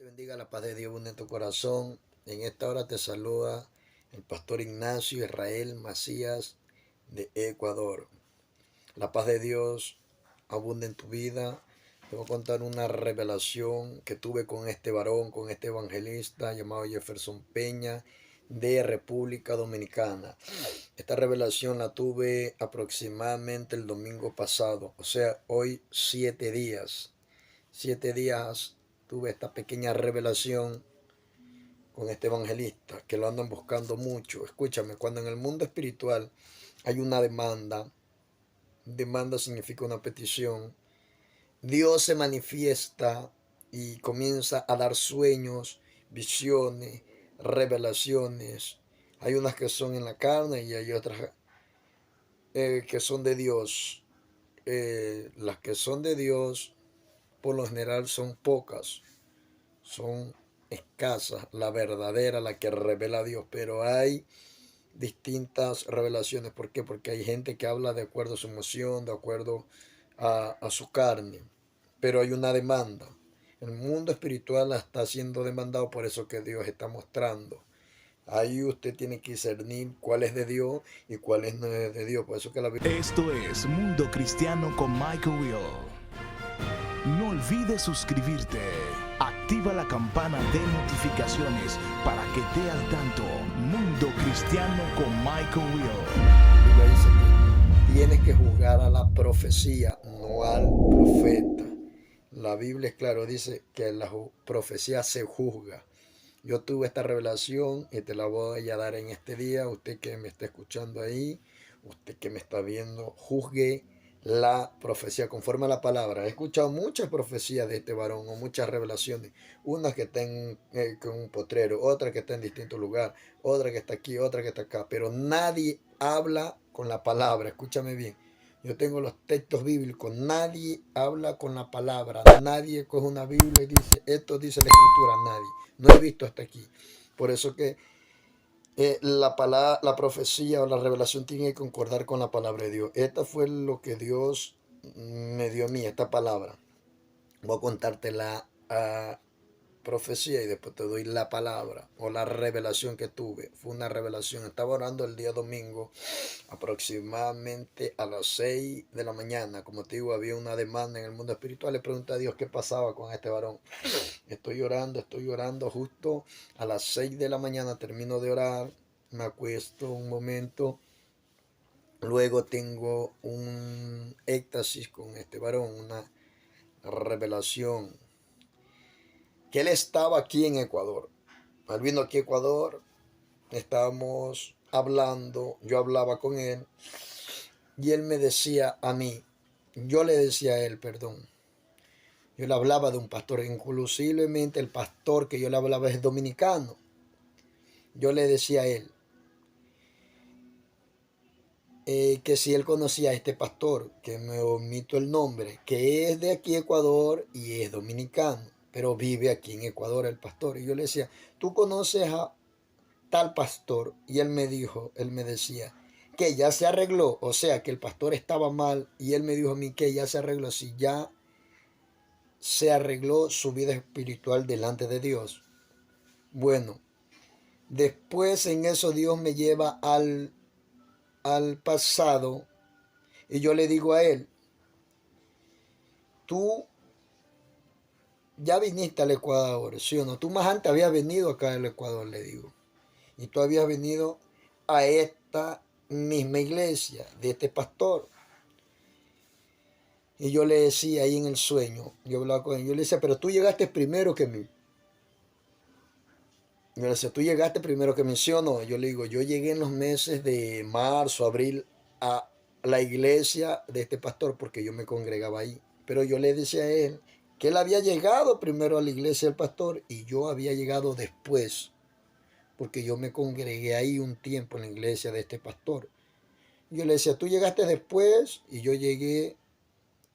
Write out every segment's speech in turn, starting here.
te bendiga, la paz de Dios une en tu corazón. En esta hora te saluda el pastor Ignacio Israel Macías de Ecuador. La paz de Dios abunde en tu vida. Te voy a contar una revelación que tuve con este varón, con este evangelista llamado Jefferson Peña de República Dominicana. Esta revelación la tuve aproximadamente el domingo pasado, o sea, hoy 7 días. 7 días tuve esta pequeña revelación con este evangelista que lo andan buscando mucho. Escúchame, cuando en el mundo espiritual hay una demanda significa una petición, Dios se manifiesta y comienza a dar sueños, visiones, revelaciones. Hay unas que son en la carne y hay otras que son de Dios. Las que son de Dios por lo general son pocas, son escasas, la verdadera, la que revela a Dios, pero hay distintas revelaciones. ¿Por qué? Porque hay gente que habla de acuerdo a su emoción, de acuerdo a su carne, pero hay una demanda. El mundo espiritual la está siendo demandado, por eso que Dios está mostrando. Ahí usted tiene que discernir cuál es de Dios y cuál no es de Dios. Por eso que la Biblia... Esto es Mundo Cristiano con Michael Will. No olvides suscribirte. Activa la campana de notificaciones para que esté al tanto. Mundo Cristiano con Michael Will. dice que tienes que juzgar a la profecía, no al profeta. La Biblia es claro, dice que la profecía se juzga. Yo tuve esta revelación y te la voy a dar en este día. Usted que me está escuchando ahí, usted que me está viendo, juzgue la profecía conforme a la palabra. He escuchado muchas profecías de este varón o muchas revelaciones. Unas que están con un potrero, otra que está en distinto lugar, otra que está aquí, otra que está acá. Pero nadie habla con la palabra. Escúchame bien. Yo tengo los textos bíblicos. Nadie habla con la palabra. Nadie coge una Biblia y dice, esto dice la escritura. Nadie. No he visto hasta aquí. Por eso que la palabra, la profecía o la revelación tiene que concordar con la palabra de Dios. Esta fue lo que Dios me dio a mí, esta palabra. Voy a contarte la profecía y después te doy la palabra o la revelación que tuve. Fue una revelación. Estaba orando el día domingo aproximadamente a las 6 de la mañana. Como te digo, había una demanda en el mundo espiritual. Le pregunté a Dios qué pasaba con este varón. Estoy orando. Justo a las 6 de la mañana termino de orar. Me acuesto un momento. Luego tengo un éxtasis con este varón, una revelación. Que él estaba aquí en Ecuador. Él vino aquí a Ecuador. Estábamos hablando. Yo hablaba con él. Y él me decía a mí. Yo le decía a él, perdón. Yo le hablaba de un pastor. Inclusivamente el pastor que yo le hablaba es dominicano. Yo le decía a él que si él conocía a este pastor, que me omito el nombre, que es de aquí Ecuador y es dominicano, pero vive aquí en Ecuador el pastor. Y yo le decía, ¿tú conoces a tal pastor? Y él me decía, que ya se arregló, o sea, que el pastor estaba mal, y él me dijo a mí que ya se arregló, si ya se arregló su vida espiritual delante de Dios. Bueno, después en eso Dios me lleva al pasado y yo le digo a él, tú ya viniste al Ecuador, ¿sí o no? Tú más antes habías venido acá al Ecuador, le digo. Y tú habías venido a esta misma iglesia de este pastor. Y yo le decía ahí en el sueño, yo hablaba con él, yo le decía, pero tú llegaste primero que mí. Yo le decía, tú llegaste primero que mí, ¿sí o no? Yo le digo, yo llegué en los meses de marzo, abril a la iglesia de este pastor porque yo me congregaba ahí. Pero yo le decía a él que él había llegado primero a la iglesia del pastor y yo había llegado después, porque yo me congregué ahí un tiempo en la iglesia de este pastor. Yo le decía, tú llegaste después y yo llegué,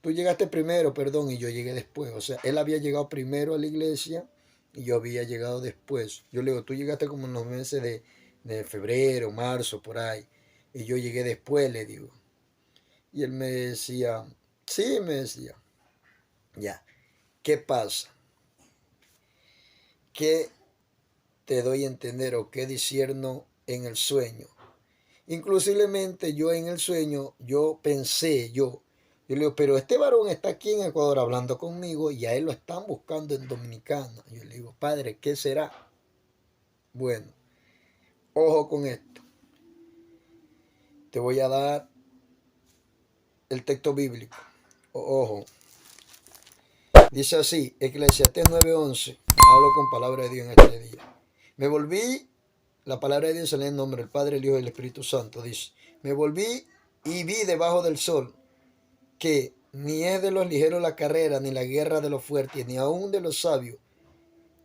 tú llegaste primero, perdón, y yo llegué después. O sea, él había llegado primero a la iglesia y yo había llegado después. Yo le digo, tú llegaste como en los meses de febrero, marzo, por ahí. Y yo llegué después, le digo. Y él me decía, sí, me decía, ya, ¿qué pasa? ¿qué te doy a entender o qué discierno en el sueño? Inclusivamente yo en el sueño, yo le digo, pero este varón está aquí en Ecuador hablando conmigo y a él lo están buscando en Dominicana. Yo le digo, padre, ¿qué será? Bueno, ojo con esto. Te voy a dar el texto bíblico. Ojo. Dice así, Eclesiastés 9:11. Hablo con palabra de Dios en este día. Me volví, la palabra de Dios se lee en nombre del Padre, el Hijo y el Espíritu Santo. Dice, me volví y vi debajo del sol que ni es de los ligeros la carrera, ni la guerra de los fuertes, ni aun de los sabios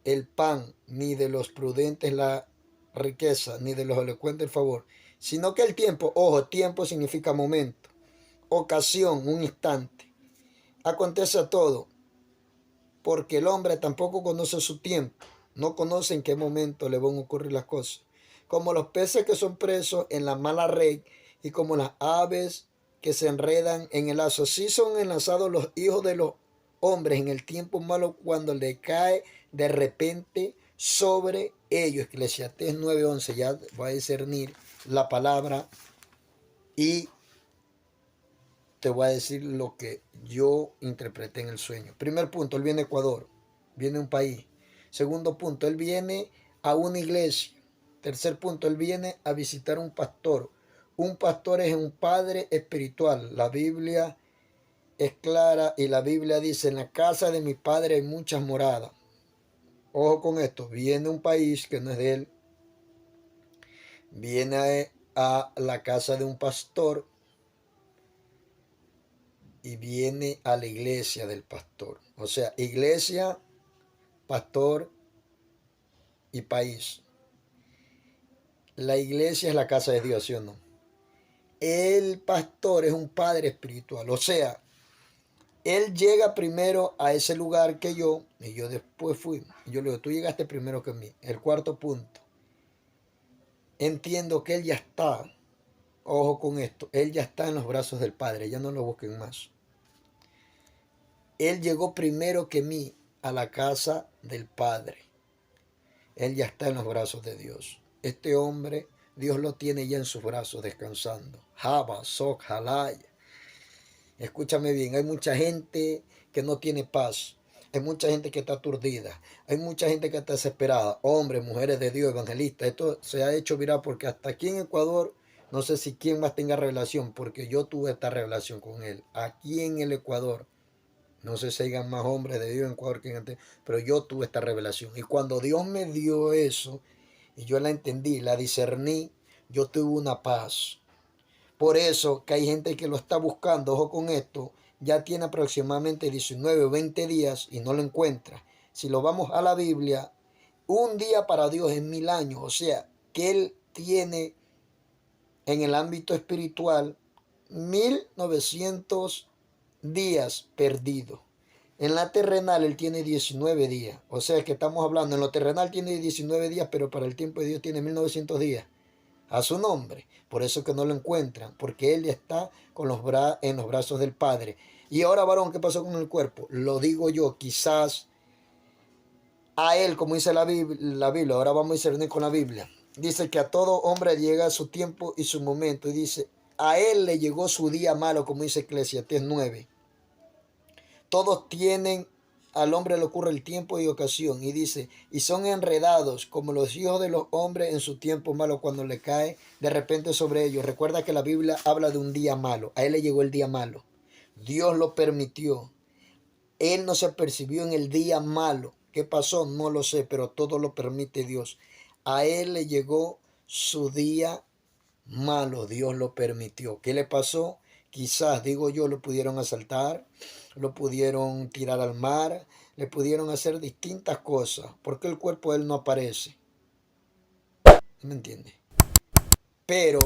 el pan, ni de los prudentes la riqueza, ni de los elocuentes el favor, sino que el tiempo, ojo, tiempo significa momento, ocasión, un instante, acontece a todo, porque el hombre tampoco conoce su tiempo, no conoce en qué momento le van a ocurrir las cosas, como los peces que son presos en la mala red y como las aves que se enredan en el lazo. Así son enlazados los hijos de los hombres en el tiempo malo cuando le cae de repente sobre ellos. Eclesiastés 9:11, ya va a discernir la palabra y te voy a decir lo que yo interpreté en el sueño. Primer punto, él viene a Ecuador, viene a un país. Segundo punto, él viene a una iglesia. Tercer punto, él viene a visitar un pastor. Un pastor es un padre espiritual. La Biblia es clara y la Biblia dice, en la casa de mi padre hay muchas moradas. Ojo con esto, viene a un país que no es de él. Viene a la casa de un pastor y viene a la iglesia del pastor. O sea, iglesia, pastor y país. La iglesia es la casa de Dios, ¿sí o no? El pastor es un padre espiritual. O sea, él llega primero a ese lugar que yo, y yo después fui. Yo le digo, tú llegaste primero que mí. El cuarto punto. Entiendo que él ya está, ojo con esto, él ya está en los brazos del Padre, ya no lo busquen más. Él llegó primero que mí a la casa del Padre. Él ya está en los brazos de Dios. Este hombre, Dios lo tiene ya en sus brazos descansando. Jaba, Sok, Jalaya. Escúchame bien, hay mucha gente que no tiene paz. Hay mucha gente que está aturdida. Hay mucha gente que está desesperada. Hombres, mujeres de Dios, evangelistas. Esto se ha hecho viral porque hasta aquí en Ecuador, no sé si quién más tenga revelación, porque yo tuve esta revelación con él. Aquí en el Ecuador. No sé si hayan más hombres de Dios en Ecuador que en antes, pero yo tuve esta revelación. Y cuando Dios me dio eso, y yo la entendí, la discerní, yo tuve una paz. Por eso que hay gente que lo está buscando, ojo con esto, ya tiene aproximadamente 19 o 20 días y no lo encuentra. Si lo vamos a la Biblia, un día para Dios es 1000 años. O sea, que Él tiene en el ámbito espiritual 1900 días perdidos. En la terrenal Él tiene 19 días. O sea que estamos hablando, en lo terrenal tiene 19 días, pero para el tiempo de Dios tiene 1900 días. A su nombre. Por eso que no lo encuentran, porque él ya está con en los brazos del Padre. Y ahora, varón, ¿qué pasó con el cuerpo? Lo digo yo, quizás a él, como dice la Biblia, ahora vamos a discernir con la Biblia. Dice que a todo hombre llega su tiempo y su momento. Y dice, a él le llegó su día malo, como dice Eclesiastés 9. Todos tienen, al hombre le ocurre el tiempo y ocasión. Y dice, y son enredados como los hijos de los hombres en su tiempo malo cuando le cae de repente sobre ellos. Recuerda que la Biblia habla de un día malo. A él le llegó el día malo. Dios lo permitió. Él no se percibió en el día malo. ¿Qué pasó? No lo sé, pero todo lo permite Dios. A él le llegó su día malo. Dios lo permitió. ¿Qué le pasó? Quizás, digo yo, lo pudieron asaltar, lo pudieron tirar al mar, le pudieron hacer distintas cosas. ¿Por qué el cuerpo de él no aparece? ¿Me entiende? Pero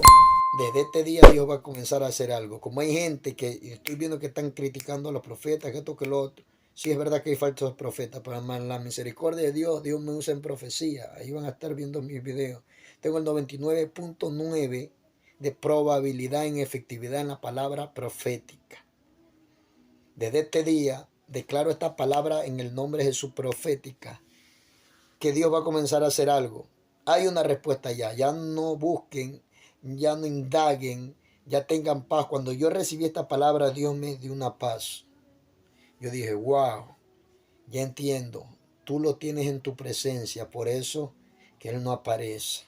desde este día Dios va a comenzar a hacer algo. Como hay gente que, estoy viendo que están criticando a los profetas, que esto, que lo otro. Sí, es verdad que hay falsos profetas, pero la misericordia de Dios, Dios me usa en profecía. Ahí van a estar viendo mis videos. Tengo el 99.9 de probabilidad en efectividad en la palabra profética. Desde este día declaro esta palabra en el nombre de Jesús profética, que Dios va a comenzar a hacer algo. Hay una respuesta ya. Ya no busquen, ya no indaguen, ya tengan paz. Cuando yo recibí esta palabra, Dios me dio una paz. Yo dije, wow, ya entiendo. Tú lo tienes en tu presencia, por eso que Él no aparece.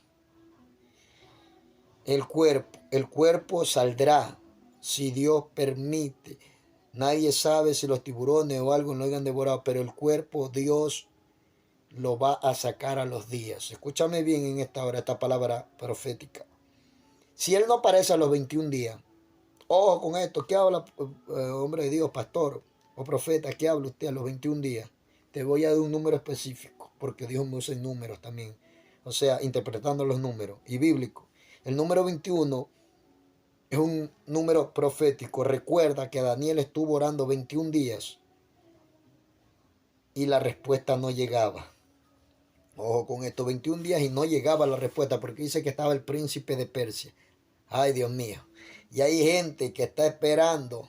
El cuerpo saldrá si Dios permite. Nadie sabe si los tiburones o algo lo hayan devorado, pero el cuerpo Dios lo va a sacar a los días. Escúchame bien en esta hora, esta palabra profética. Si Él no aparece a los 21 días, ojo con esto, ¿qué habla hombre de Dios, pastor o profeta? ¿Qué habla usted a los 21 días? Te voy a dar un número específico, porque Dios me usa en números también. O sea, interpretando los números y bíblicos. El número 21 es un número profético. Recuerda que Daniel estuvo orando 21 días y la respuesta no llegaba. Ojo con esto, 21 días y no llegaba la respuesta porque dice que estaba el príncipe de Persia. Ay, Dios mío. Y hay gente que está esperando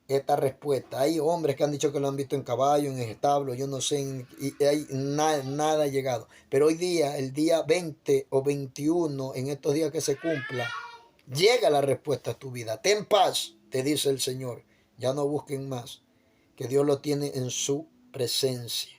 esta respuesta. Hay hombres que han dicho que lo han visto en caballo, en establo, yo no sé, y hay nada ha llegado. Pero hoy día, el día 20 o 21, en estos días que se cumpla, llega la respuesta a tu vida. Ten paz, te dice el Señor. Ya no busquen más, que Dios lo tiene en su presencia.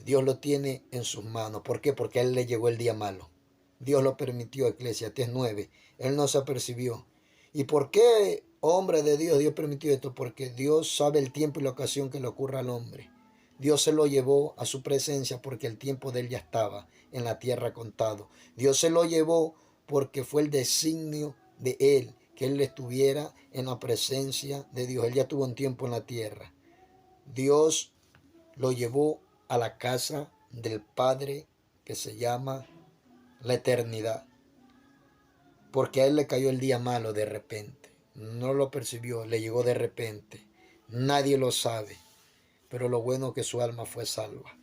Dios lo tiene en sus manos. ¿Por qué? Porque a Él le llegó el día malo. Dios lo permitió, Eclesiastés 9. Él no se apercibió. ¿Y por qué, hombre de Dios, Dios permitió esto? Porque Dios sabe el tiempo y la ocasión que le ocurra al hombre. Dios se lo llevó a su presencia porque el tiempo de Él ya estaba en la tierra contado. Dios se lo llevó porque fue el designio de Él, que Él estuviera en la presencia de Dios. Él ya tuvo un tiempo en la tierra. Dios lo llevó a la casa del Padre que se llama la eternidad. Porque a Él le cayó el día malo de repente. No lo percibió, le llegó de repente. Nadie lo sabe. Pero lo bueno es que su alma fue salva.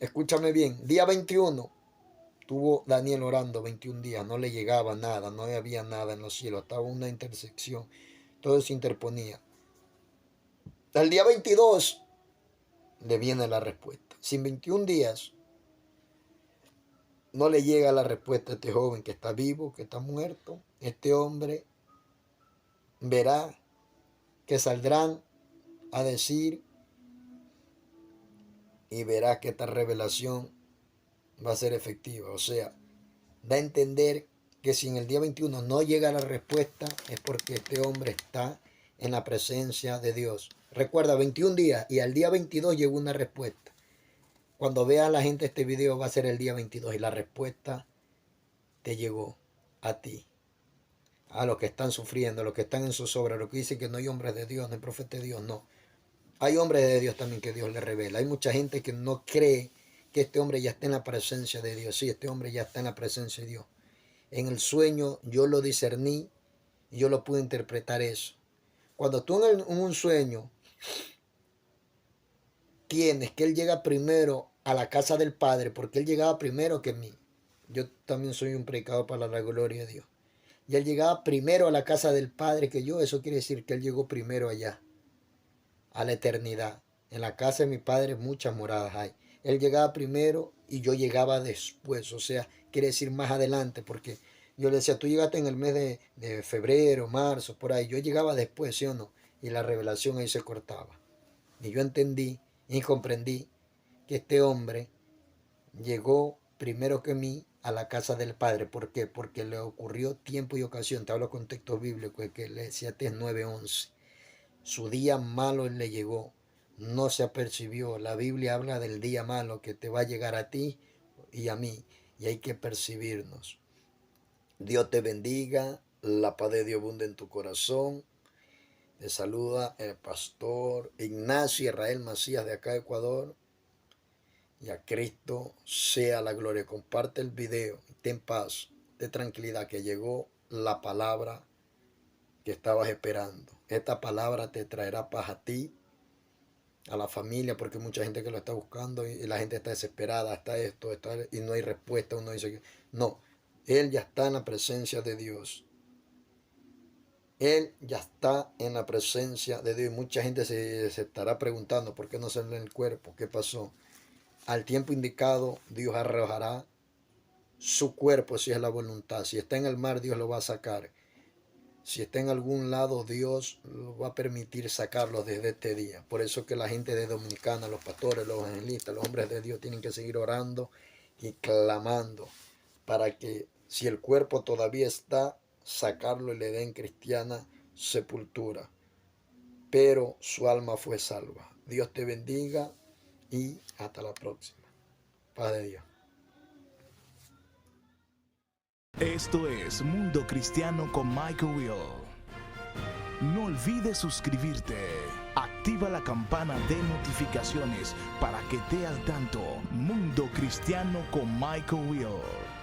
Escúchame bien, día 21 tuvo Daniel orando 21 días, no le llegaba nada, no había nada en los cielos, estaba una intersección, todo se interponía. Al día 22 le viene la respuesta. Sin 21 días no le llega la respuesta a este joven que está vivo, que está muerto. Este hombre verá que saldrán a decir y verá que esta revelación va a ser efectiva. O sea, da a entender que si en el día 21 no llega la respuesta es porque este hombre está en la presencia de Dios. Recuerda, 21 días y al día 22 llegó una respuesta. Cuando vea la gente este video va a ser el día 22 y la respuesta te llegó a ti. A los que están sufriendo, a los que están en sus obras, a los que dicen que no hay hombres de Dios, no hay profeta de Dios, no. Hay hombres de Dios también que Dios le revela. Hay mucha gente que no cree que este hombre ya está en la presencia de Dios. Sí, este hombre ya está en la presencia de Dios. En el sueño yo lo discerní y yo lo pude interpretar eso. Cuando tú en un sueño tienes que Él llega primero a la casa del Padre, porque Él llegaba primero que mí. Yo también soy un predicador para la gloria de Dios. Y Él llegaba primero a la casa del Padre que yo. Eso quiere decir que Él llegó primero allá, a la eternidad. En la casa de mi Padre muchas moradas hay. Él llegaba primero y yo llegaba después. O sea, quiere decir más adelante, porque yo le decía, tú llegaste en el mes de febrero, marzo, por ahí. Yo llegaba después, ¿sí o no? Y la revelación ahí se cortaba. Y yo entendí y comprendí que este hombre llegó primero que mí a la casa del Padre. ¿Por qué? Porque le ocurrió tiempo y ocasión. Te hablo con textos bíblicos que Eclesiastés 9:11. Su día malo le llegó. No se apercibió. La Biblia habla del día malo que te va a llegar a ti y a mí. Y hay que percibirnos. Dios te bendiga. La paz de Dios abunde en tu corazón. Te saluda el pastor Ignacio Israel Macías de acá de Ecuador. Y a Cristo sea la gloria. Comparte el video. Ten paz, ten tranquilidad que llegó la palabra que estabas esperando. Esta palabra te traerá paz a ti, a la familia, porque hay mucha gente que lo está buscando y la gente está desesperada, está esto, y no hay respuesta. Uno dice que no, Él ya está en la presencia de Dios. Él ya está en la presencia de Dios. Mucha gente se estará preguntando por qué no sale en el cuerpo, qué pasó. al tiempo indicado Dios arrojará su cuerpo si es la voluntad. Si está en el mar, Dios lo va a sacar. Si está en algún lado, Dios lo va a permitir sacarlo desde este día. Por eso que la gente de Dominicana, los pastores, los evangelistas, los hombres de Dios tienen que seguir orando y clamando para que si el cuerpo todavía está, sacarlo y le den cristiana sepultura. Pero su alma fue salva. Dios te bendiga y hasta la próxima. Paz de Dios. Esto es Mundo Cristiano con Michael Will. No olvides suscribirte. Activa la campana de notificaciones para que te al tanto. Mundo Cristiano con Michael Will.